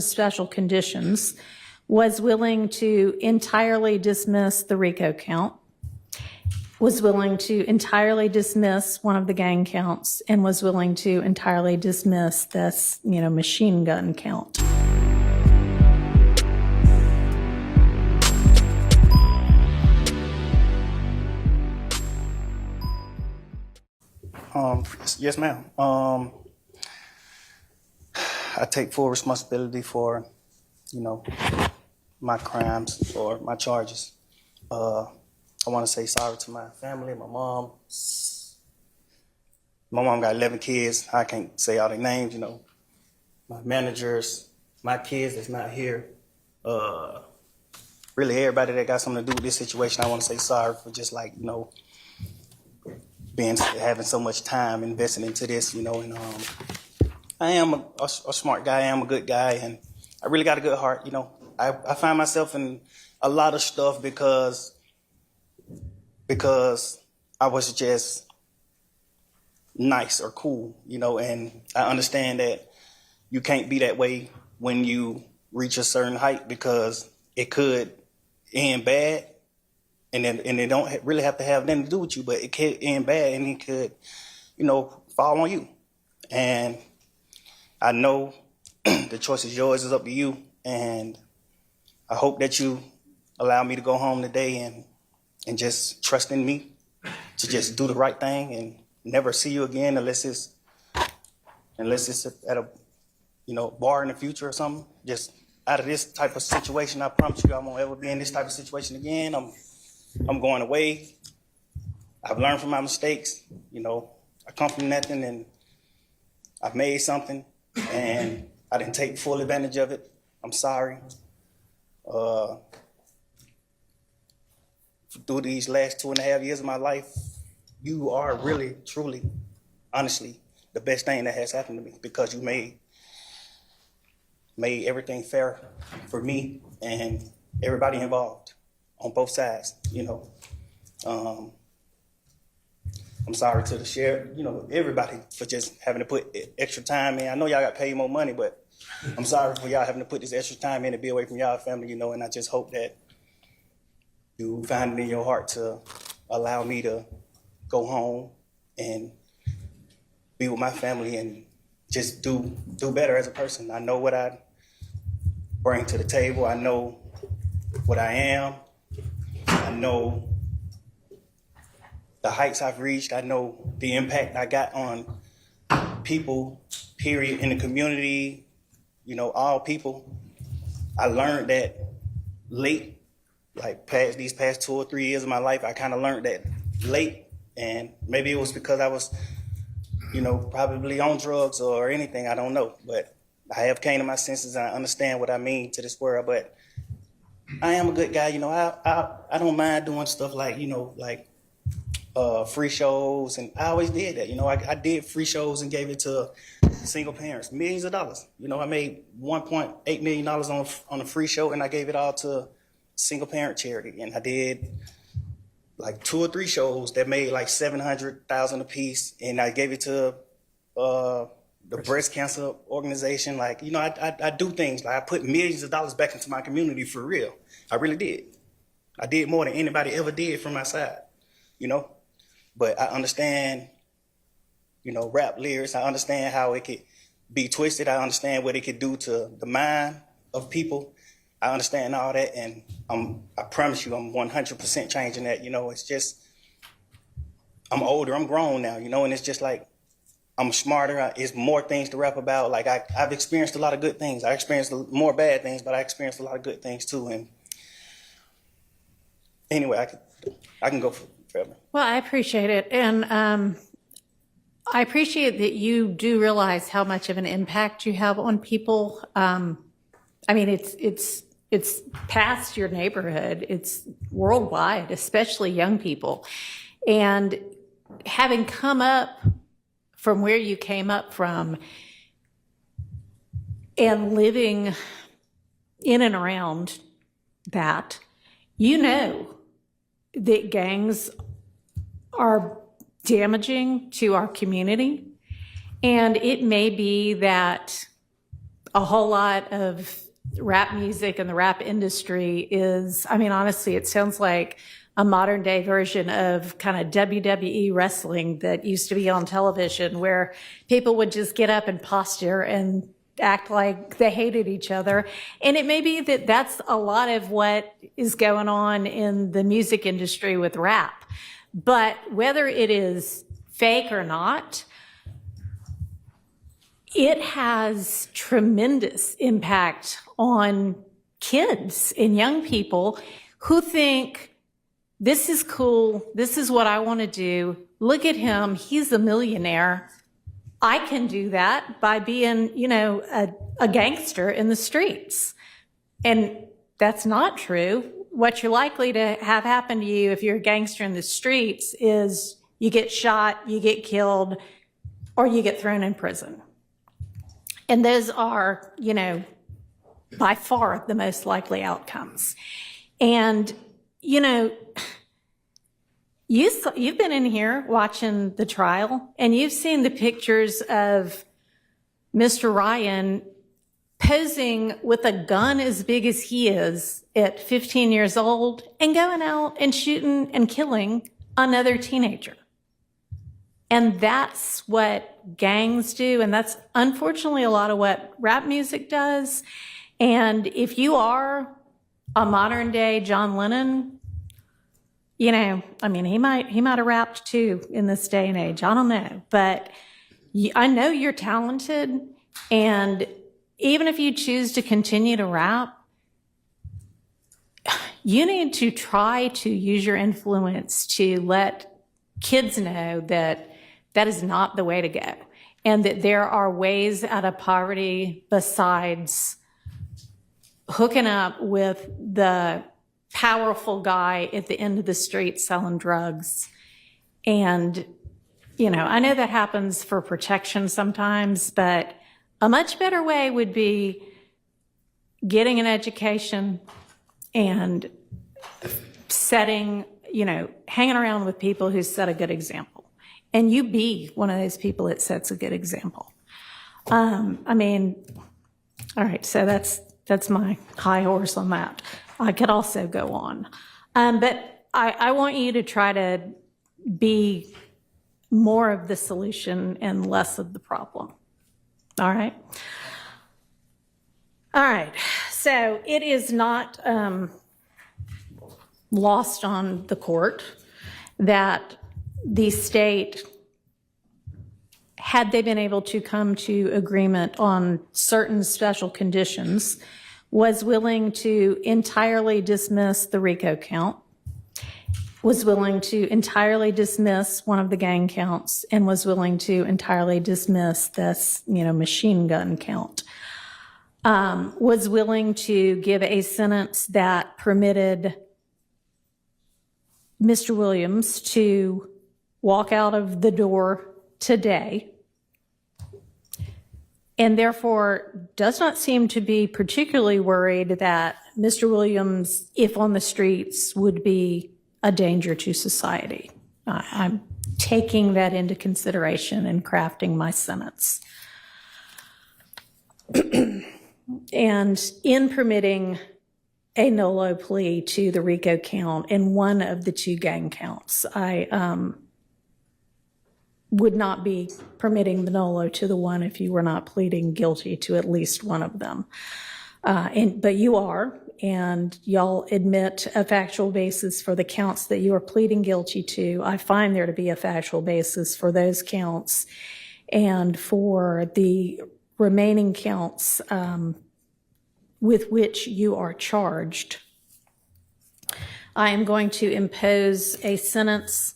special conditions, was willing to entirely dismiss the RICO count, was willing to entirely dismiss one of the gang counts, and was willing to entirely dismiss this, machine gun count. Yes, ma'am. I take full responsibility for, my crimes or my charges. I want to say sorry to my family, my mom. My mom got 11 kids. I can't say all their names, my managers, my kids that's not here. Really everybody that got something to do with this situation, I want to say sorry for just having so much time invested into this, and I am a smart guy, I am a good guy, and I really got a good heart, I find myself in a lot of stuff because I was just nice or cool, and I understand that you can't be that way when you reach a certain height because it could end bad. And it don't really have to have nothing to do with you, but it could end bad and it could, fall on you. And I know the choice is yours, it's up to you. And I hope that you allow me to go home today and just trust in me to just do the right thing and never see you again unless it's at a, bar in the future or something. Just out of this type of situation, I promise you I won't ever be in this type of situation again. I'm going away. I've learned from my mistakes. I come from nothing and I've made something and I didn't take full advantage of it. I'm sorry. Through these last 2.5 years of my life, you are really, truly, honestly, the best thing that has happened to me because you made everything fair for me and everybody involved. On both sides, I'm sorry to the sheriff, everybody for just having to put extra time in. I know y'all got paid more money, but I'm sorry for y'all having to put this extra time in to be away from y'all family, and I just hope that you find it in your heart to allow me to go home and be with my family and just do better as a person. I know what I bring to the table. I know what I am. I know the heights I've reached. I know the impact I got on people, period, in the community, all people. I learned that late, these past 2 or 3 years of my life, I kind of learned that late. And maybe it was because I was, probably on drugs or anything, I don't know. But I have came to my senses and I understand what I mean to this world. But I am a good guy, I don't mind doing stuff like free shows, and I always did that. I did free shows and gave it to single parents, millions of dollars. I made $1.8 million on a free show, and I gave it all to single parent charity. And I did 2 or 3 shows that made $700,000 a piece, and I gave it to the breast cancer organization. I do things I put millions of dollars back into my community for real. I really did. I did more than anybody ever did from my side, But I understand, rap lyrics. I understand how it could be twisted. I understand what it could do to the mind of people. I understand all that, and I promise you I'm 100% changing that. It's just, I'm older, I'm grown now, and it's just I'm smarter. It's more things to rap about. I've experienced a lot of good things. I experienced more bad things, but I experienced a lot of good things too. And anyway, I can go forever. Well, I appreciate it. And I appreciate that you do realize how much of an impact you have on people. It's past your neighborhood. It's worldwide, especially young people. And having come up from where you came up from and living in and around that, that gangs are damaging to our community. And it may be that a whole lot of rap music and the rap industry is, I mean, honestly, it sounds like a modern day version of kind of WWE wrestling that used to be on television, where people would just get up and posture and act like they hated each other. And it may be that that's a lot of what is going on in the music industry with rap. But whether it is fake or not, it has tremendous impact on kids and young people who think, this is cool, this is what I want to do, look at him, he's a millionaire, I can do that by being, you know, a gangster in the streets. And that's not true. What you're likely to have happen to you if you're a gangster in the streets is you get shot, you get killed, or you get thrown in prison. And those are, you know, by far the most likely outcomes. And, you know, you've been in here watching the trial, and you've seen the pictures of Mr. Ryan posing with a gun as big as he is at 15 years old and going out and shooting and killing another teenager. And that's what gangs do, and that's unfortunately a lot of what rap music does. And if you are a modern day John Lennon, you know, I mean, he might have rapped too in this day and age. I don't know, but I know you're talented, and even if you choose to continue to rap, you need to try to use your influence to let kids know that that is not the way to go, and that there are ways out of poverty besides hooking up with the powerful guy at the end of the street selling drugs. And, you know, I know that happens for protection sometimes, but a much better way would be getting an education and setting, you know, hanging around with people who set a good example. And you be one of those people that sets a good example. I mean, all right, so that's my high horse on that. I could also go on. But I want you to try to be more of the solution and less of the problem. All right? All right. So it is not lost on the court that the state, had they been able to come to agreement on certain special conditions, was willing to entirely dismiss the RICO count, was willing to entirely dismiss one of the gang counts, and was willing to entirely dismiss this, you know, machine gun count. Was willing to give a sentence that permitted Mr. Williams to walk out of the door today, and therefore does not seem to be particularly worried that Mr. Williams, if on the streets, would be a danger to society. I'm taking that into consideration in crafting my sentence. And in permitting a nolo plea to the RICO count and one of the two gang counts, I would not be permitting the nolo to the one if you were not pleading guilty to at least one of them. But you are, and y'all admit a factual basis for the counts that you are pleading guilty to. I find there to be a factual basis for those counts, and for the remaining counts with which you are charged, I am going to impose a sentence